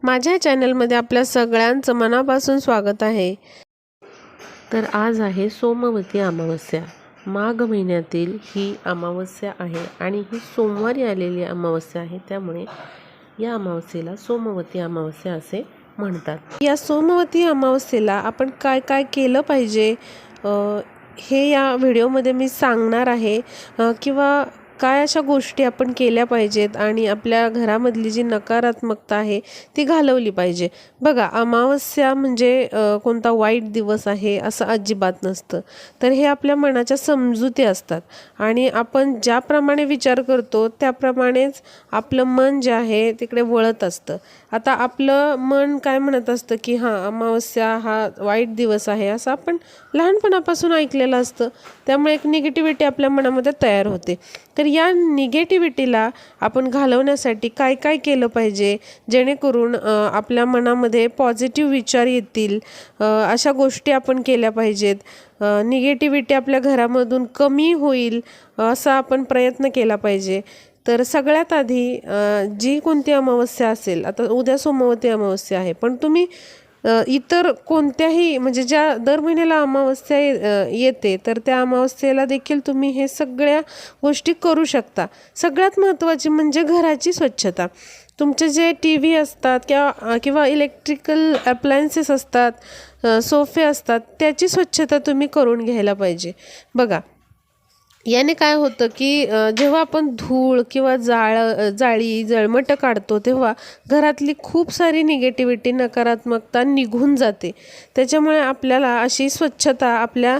माझ्या चॅनलमध्ये आपल्या सगळ्यांचं मनापासून स्वागत आहे। तर आज आहे सोमवती अमावस्या। माघ महिन्यातील ही अमावस्या आहे आणि ही सोमवारी आलेली अमावस्या आहे, त्यामुळे या अमावस्येला सोमवती अमावस्या असे म्हणतात। या सोमवती अमावस्येला आपण काय काय केलं पाहिजे हे या व्हिडिओमध्ये मी सांगणार आहे, किंवा काय अशा गोष्टी आपण केल्या पाहिजेत आणि आपल्या घरामधली जी नकारात्मकता आहे ती घालवली पाहिजे। बघा, अमावस्या म्हणजे कोणता वाईट दिवस आहे असं अजिबात नसतं। तर हे आपल्या मनाच्या समजुती असतात आणि आपण ज्याप्रमाणे विचार करतो त्याप्रमाणेच आपलं मन जे आहे तिकडे वळत असतं। आता आपलं मन काय म्हणत असतं की हां, अमावस्या हा वाईट दिवस आहे असं आपण लहानपणापासून ऐकलेलं असतं, त्यामुळे एक निगेटिव्हिटी आपल्या मनामध्ये तयार होते। तर या निगेटिव्हिटीला आपण घालवण्यासाठी काय काय केलं पाहिजे जेणेकरून आपल्या मनामध्ये पॉझिटिव्ह विचार येतील, अशा गोष्टी आपण केल्या पाहिजेत। निगेटिव्हिटी आपल्या घरामधून कमी होईल असा आपण प्रयत्न केला पाहिजे। तर सगळ्यात आधी जी कोणती अमावस्या असेल, आता उद्या सोमवती अमावस्या आहे, पण तुम्ही इतर कोणत्याही म्हणजे ज्या दर महिन्याला अमावस्या येते तर त्या अमावस्येला देखील तुम्ही हे सगळ्या गोष्टी करू शकता। सगळ्यात महत्त्वाची म्हणजे घराची स्वच्छता। तुमचे जे TV असतात किंवा इलेक्ट्रिकल अप्लायन्सेस असतात, सोफे असतात, त्याची स्वच्छता तुम्ही करून घ्यायला पाहिजे। बघा, याने काय होतं की जेव्हा आपण धूळ किंवा जाळी जळमटं काढतो तेव्हा घरातली खूप सारी निगेटिव्हिटी, नकारात्मकता निघून जाते। त्याच्यामुळे आपल्याला अशी स्वच्छता आपल्या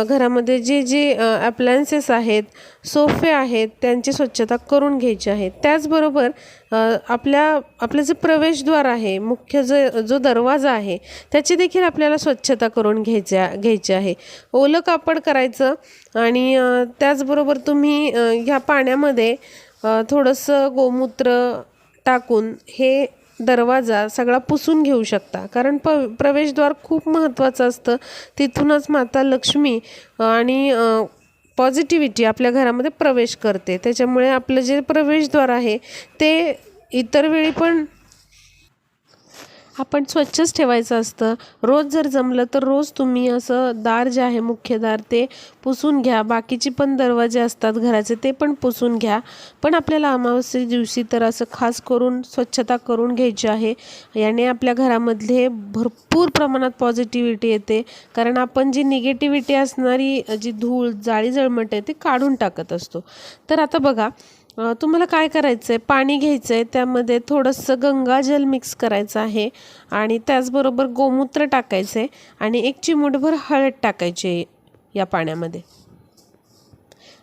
घरामध्ये जे जे अप्लायन्सेस आहेत, सोफे आहेत, त्यांची स्वच्छता करून घ्यायची आहे। त्याचबरोबर आपलं जे प्रवेशद्वार आहे, मुख्य जो दरवाजा आहे, त्याची देखील आपल्याला स्वच्छता करून घ्यायची आहे। ओलं कापड करायचं आणि त्याचबरोबर तुम्ही ह्या पाण्यामध्ये थोडंसं गोमूत्र टाकून हे दरवाजा सगळा पुसून घेऊ शकता, कारण प्रवेशद्वार खूप महत्त्वाचं असतं। तिथूनच माता लक्ष्मी आणि पॉझिटिव्हिटी आपल्या घरामध्ये प्रवेश करते। त्याच्यामुळे आपलं जे प्रवेशद्वार आहे ते इतर वेळी पण आपण स्वच्छच ठेवायचं असतं। रोज जर जमलं तर रोज तुम्ही असं दार जे आहे, मुख्य दार, ते पुसून घ्या। बाकीची पण दरवाजे असतात घराचे ते पण पुसून घ्या। पण आपल्याला अमावस्ये दिवशी तर असं खास करून स्वच्छता करून घ्यायची आहे। याने आपल्या घरामधले भरपूर प्रमाणात पॉझिटिव्हिटी येते, कारण आपण जी निगेटिव्हिटी असणारी जी धूळ, जाळी जळमट आहे ते काढून टाकत असतो। तर आता बघा, तुम्हाला काय करायचं आहे, पाणी घ्यायचं आहे, त्यामध्ये थोडंसं गंगाजल मिक्स करायचं आहे आणि त्याचबरोबर गोमूत्र टाकायचं आहे आणि एक चिमूटभर हळद टाकायची आहे या पाण्यामध्ये।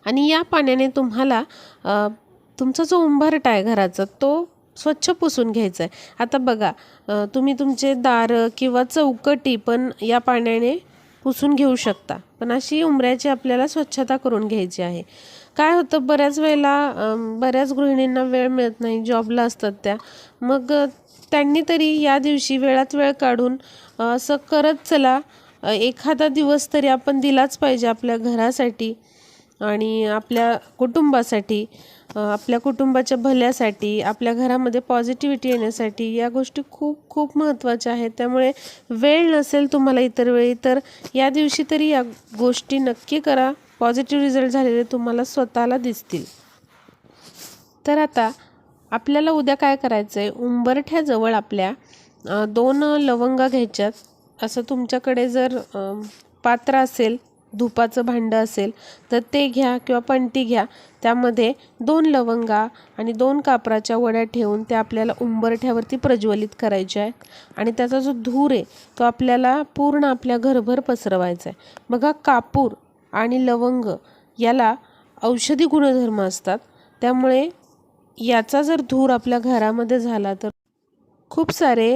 आणि या पाण्याने तुम्हाला तुमचा जो उंबरठा आहे घराचा तो स्वच्छ पुसून घ्यायचा आहे। आता बघा, तुम्ही तुमचे दारं किंवा चौकटी पण या पाण्याने पुसून घेऊ शकता, पण अशी उंबऱ्याची आपल्याला स्वच्छता करून घ्यायची आहे। काय होतं, बऱ्याच वेळेला बऱ्याच गृहिणींना वेळ मिळत नाही, जॉबला असतात त्या, मग त्यांनी तरी या दिवशी वेळात वेळ काढून असं करत चला, एखादा दिवस तरी आपण दिलाच पाहिजे आपल्या घरासाठी आणि आपल्या कुटुंबासाठी, आपल्या कुटुंबाच्या भल्यासाठी, आपल्या घरामध्ये पॉझिटिव्हिटी येण्यासाठी। या गोष्टी खूप खूप महत्त्वाच्या आहेत। त्यामुळे वेळ नसेल तुम्हाला इतर वेळी तर या दिवशी तरी या गोष्टी नक्की करा। पॉझिटिव्ह रिझल्ट झालेले तुम्हाला स्वतःला दिसतील। तर आता आपल्याला उद्या काय करायचं आहे, उंबरठ्याजवळ आपल्या 2 लवंगा घ्यायच्यात। असं तुमच्याकडे जर पात्र असेल, धुपाचं भांडं असेल तर ते घ्या किंवा पणती घ्या। त्यामध्ये 2 लवंगा आणि 2 कापराच्या वड्या ठेवून त्या आपल्याला उंबरठ्यावरती प्रज्वलित करायच्या आहेत आणि त्याचा जो धूर आहे तो आपल्याला पूर्ण आपल्या घरभर पसरवायचा आहे। बघा, कापूर आणि लवंग याला औषधी गुणधर्म असतात, त्यामुळे याचा जर धूर आपल्या घरामध्ये झाला तर खूप सारे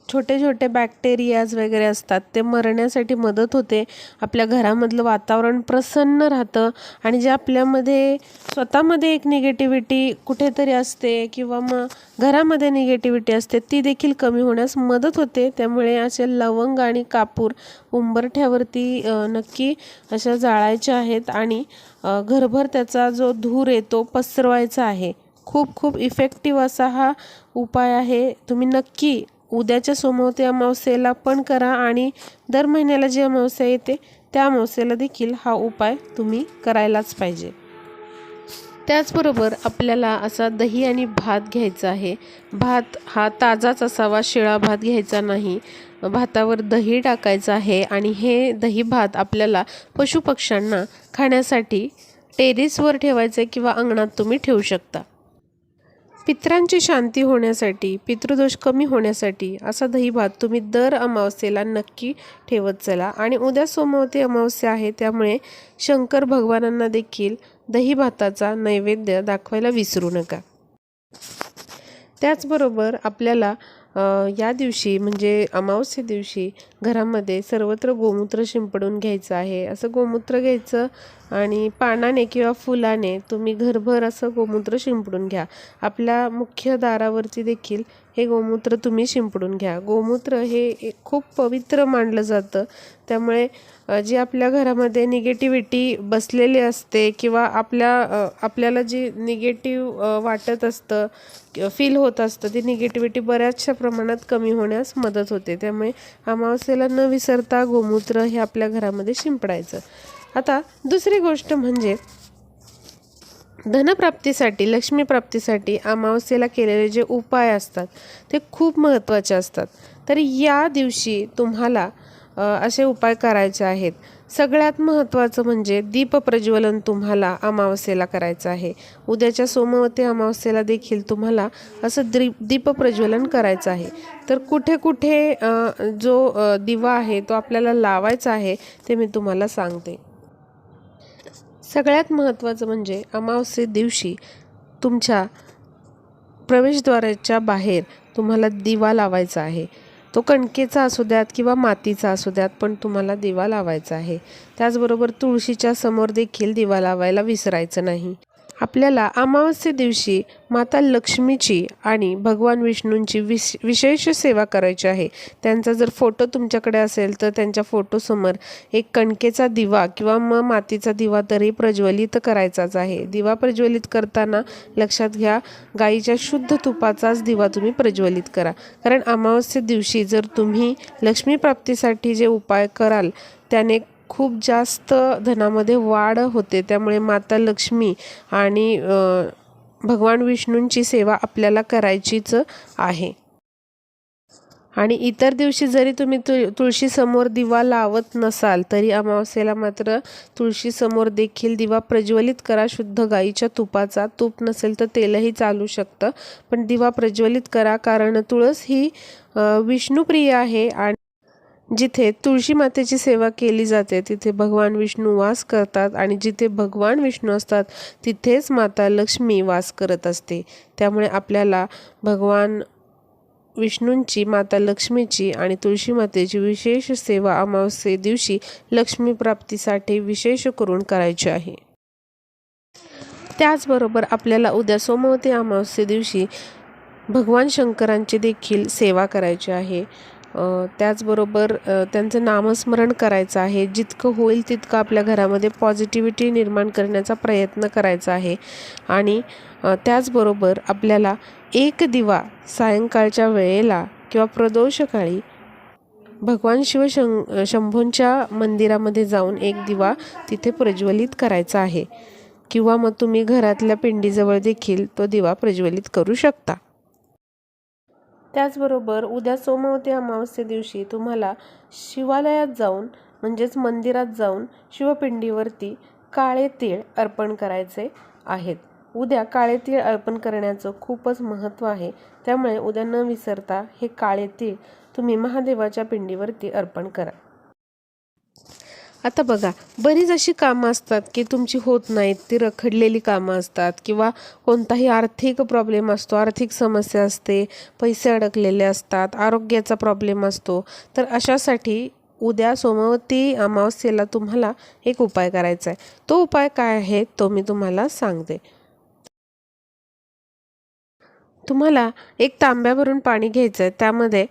छोटे छोटे बॅक्टेरियाज वगैरे असतात ते मरण्यासाठी मदत होते। आपल्या घरामधलं वातावरण प्रसन्न राहतं आणि जे आपल्यामध्ये स्वतःमध्ये एक निगेटिव्हिटी कुठेतरी असते किंवा मग घरामध्ये निगेटिव्हिटी असते ती देखील कमी होण्यास मदत होते। त्यामुळे असे लवंग आणि कापूर उंबरठ्यावरती नक्की अशा जाळायच्या आहेत आणि घरभर त्याचा जो धूर आहे तो पसरवायचा आहे। खूप खूप इफेक्टिव्ह असा हा उपाय आहे. तुम्ही नक्की उद्याच्या सोमवती अमावस्येला पण करा आणि दर महिन्याला जी अमावस्या येते त्या अमावस्येला देखील हा उपाय तुम्ही करायलाच पाहिजे. त्याचबरोबर आपल्याला असा दही आणि भात घ्यायचा आहे. भात हा ताजाच असावा, शिळा भात घ्यायचा नाही. भातावर दही टाकायचं आहे आणि हे दही भात आपल्याला पशुपक्ष्यांना खाण्यासाठी टेरेसवर ठेवायचं किंवा अंगणात तुम्ही ठेवू शकता. पितरांची शांती होण्यासाठी, पितृदोष कमी होण्यासाठी असा दही भात तुम्ही दर अमावस्येला नक्की ठेवत चला. आणि उद्या सोमवती अमावस्या आहे, त्यामुळे शंकर भगवानांना देखील दही भाताचा नैवेद्य दाखवायला विसरू नका. त्याचबरोबर आपल्याला या दिवशी म्हणजे अमावस्ये दिवशी घरामध्ये सर्वत्र गोमूत्र शिंपडून घ्यायचं आहे. असं गोमूत्र घ्यायचं आणि पानाने किंवा फुलाने तुम्ही घरभर असं गोमूत्र शिंपडून घ्या. आपल्या मुख्य दारावरती देखील हे गोमूत्र तुम्ही शिंपडून घ्या. गोमूत्र हे खूप पवित्र मानलं जातं. त्यामुळे जी आपल्या घरामध्ये निगेटिव्हिटी बसलेली असते किंवा आपल्याला जी निगेटिव्ह वाटत असतं, फील होत असतं, ती निगेटिव्हिटी बऱ्याचशा प्रमाणात कमी होण्यास मदत होते. त्यामुळे अमावस्येला न विसरता गोमूत्र हे आपल्या घरामध्ये शिंपडायचं. आता दुसरी गोष्ट म्हणजे धनप्राप्तीसाठी, लक्ष्मीप्राप्तीसाठी अमावस्येला केलेले जे उपाय असतात ते खूप महत्त्वाचे असतात. तर या दिवशी तुम्हाला असे उपाय करायचे आहेत. सगळ्यात महत्त्वाचं म्हणजे दीपप्रज्वलन तुम्हाला अमावस्येला करायचं आहे. उद्याच्या सोमवती अमावस्येला देखील तुम्हाला असं दीपप्रज्वलन करायचं आहे. तर कुठे कुठे जो दिवा आहे तो आपल्याला लावायचा आहे ते मी तुम्हाला सांगते. सगळ्यात महत्त्वाचं म्हणजे अमावस्ये दिवशी तुमच्या प्रवेशद्वाराच्या बाहेर तुम्हाला दिवा लावायचा आहे. तो कणकेचा असू द्यात किंवा मातीचा असू द्यात, पण तुम्हाला दिवा लावायचा आहे. त्याचबरोबर तुळशीच्या समोर देखील दिवा लावायला विसरायचं नाही. आपल्याला अमावस्ये दिवशी माता लक्ष्मीची आणि भगवान विष्णूंची विशेष सेवा करायची आहे. त्यांचा जर फोटो तुमच्याकडे असेल तर त्यांच्या फोटोसमोर एक कणकेचा दिवा किंवा मग मातीचा दिवा तरी प्रज्वलित करायचाच आहे. दिवा प्रज्वलित करताना लक्षात घ्या, गाईच्या शुद्ध तुपाचाच दिवा तुम्ही प्रज्वलित करा. कारण अमावस्ये दिवशी जर तुम्ही लक्ष्मीप्राप्तीसाठी जे उपाय कराल त्याने खूप जास्त धनामध्ये वाढ होते. त्यामुळे माता लक्ष्मी आणि भगवान विष्णूंची सेवा आपल्याला करायचीच आहे. आणि इतर दिवशी जरी तुम्ही तुळशीसमोर दिवा लावत नसाल तरी अमावस्येला मात्र तुळशीसमोर देखील दिवा प्रज्वलित करा, शुद्ध गाईच्या तुपाचा. तूप नसेल तर तेलही चालू शकतं, पण दिवा प्रज्वलित करा. कारण तुळस ही विष्णुप्रिय आहे आणि जिथे तुळशी मातेची सेवा केली जाते तिथे भगवान विष्णू वास करतात आणि जिथे भगवान विष्णू असतात तिथेच माता लक्ष्मी वास करत असते. त्यामुळे आपल्याला भगवान विष्णूंची, माता लक्ष्मीची आणि तुळशी मातेची विशेष सेवा अमावस्ये दिवशी लक्ष्मी प्राप्तीसाठी विशेष करून करायची आहे. त्याचबरोबर आपल्याला उद्या सोमवती अमावस्ये दिवशी भगवान शंकरांची देखील सेवा करायची आहे. त्याचबरोबर त्यांचं नामस्मरण करायचं आहे. जितकं होईल तितकं आपल्या घरामध्ये पॉझिटिव्हिटी निर्माण करण्याचा प्रयत्न करायचा आहे. आणि त्याचबरोबर आपल्याला एक दिवा सायंकाळच्या वेळेला किंवा प्रदोषकाळी भगवान शंभूंच्या मंदिरामध्ये जाऊन एक दिवा तिथे प्रज्वलित करायचा आहे. किंवा मग तुम्ही घरातल्या पिंडीजवळ देखील तो दिवा प्रज्वलित करू शकता. त्याचबरोबर उद्या सोमवती अमावस्ये दिवशी तुम्हाला शिवालयात जाऊन म्हणजेच मंदिरात जाऊन शिवपिंडीवरती काळे तीळ अर्पण करायचे आहेत. उद्या काळे तीळ अर्पण करण्याचं खूपच महत्त्व आहे. त्यामुळे उद्या न विसरता हे काळे तीळ तुम्ही महादेवाच्या पिंडीवरती अर्पण करा. आता बघा, बरीच अशी कामं असतात की तुमची होत नाहीत, ती रखडलेली कामं असतात किंवा कोणताही आर्थिक प्रॉब्लेम असतो, आर्थिक समस्या असते, पैसे अडकलेले असतात, आरोग्याचा प्रॉब्लेम असतो. तर अशासाठी उद्या सोमवती अमावस्येला तुम्हाला एक उपाय करायचा आहे. तो उपाय काय आहे तो मी तुम्हाला सांगते. तुम्हाला एक तांब्यावरून पाणी घ्यायचं आहे. त्यामध्ये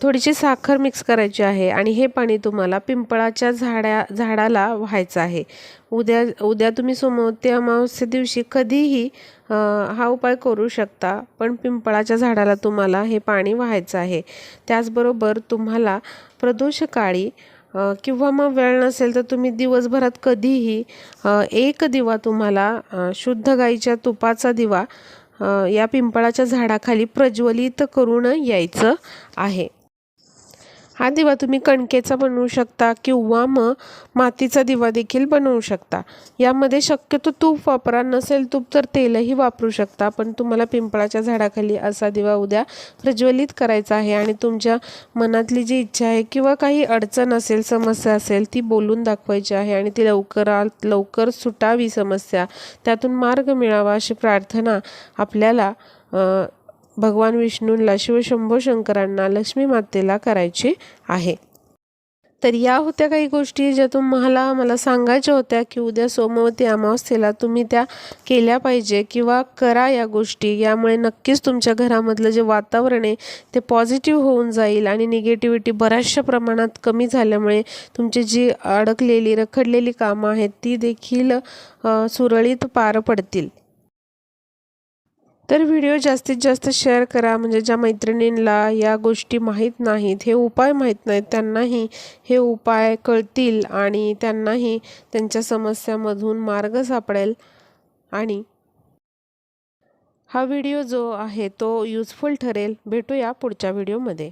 थोडीशी साखर मिक्स करायची आहे आणि हे पाणी तुम्हाला पिंपळाच्या झाडाला व्हायचं आहे। उद्या तुम्ही सोमवती अमावस्ये दिवशी कधीही हा उपाय करू शकता, पण पिंपळाच्या झाडाला तुम्हाला हे पाणी व्हायचं आहे। त्याचबरोबर तुम्हाला प्रदोषकाळी किंवा मग वेळ नसेल तर तुम्ही दिवसभरात कधीही एक दिवा तुम्हाला शुद्ध गाईच्या तुपाचा दिवा या पिंपळाच्या झाडाखाली प्रज्वलित करून यायचं आहे। हा दिवा तुम्ही कणकेचा बनवू शकता किंवा मग मातीचा दिवा देखील बनवू शकता। यामध्ये शक्यतो तूप वापरा, नसेल तूप तर तेलही वापरू शकता, पण तुम्हाला पिंपळाच्या झाडाखाली असा दिवा उद्या प्रज्वलित करायचा आहे आणि तुमच्या मनातली जी इच्छा आहे किंवा काही अडचण असेल, समस्या असेल, ती बोलून दाखवायची आहे आणि ती लवकरात लवकर सुटावी समस्या, त्यातून मार्ग मिळावा अशी प्रार्थना आपल्याला भगवान विष्णूंना, शिवशंभो शंकरांना, लक्ष्मी मातेला करायची आहे। तर या होत्या काही गोष्टी ज्या तुम्हाला मला सांगायच्या होत्या की उद्या सोमवती अमावस्येला तुम्ही त्या केल्या पाहिजे किंवा करा या गोष्टी। यामुळे नक्कीच तुमच्या घरामधलं जे वातावरण आहे ते पॉझिटिव्ह होऊन जाईल आणि निगेटिव्हिटी बऱ्याचशा प्रमाणात कमी झाल्यामुळे तुमची जी अडकलेली रखडलेली कामं आहेत ती देखील सुरळीत पार पडतील। तर व्हिडिओ जास्तीत जास्त शेअर करा, म्हणजे ज्या मैत्रिणींना या गोष्टी माहीत नाहीत, हे उपाय माहीत नाहीत, त्यांनाही हे उपाय कळतील आणि त्यांनाही त्यांच्या समस्यामधून मार्ग सापडेल आणि हा व्हिडिओ जो आहे तो युजफुल ठरेल। भेटूया पुढच्या व्हिडिओमध्ये।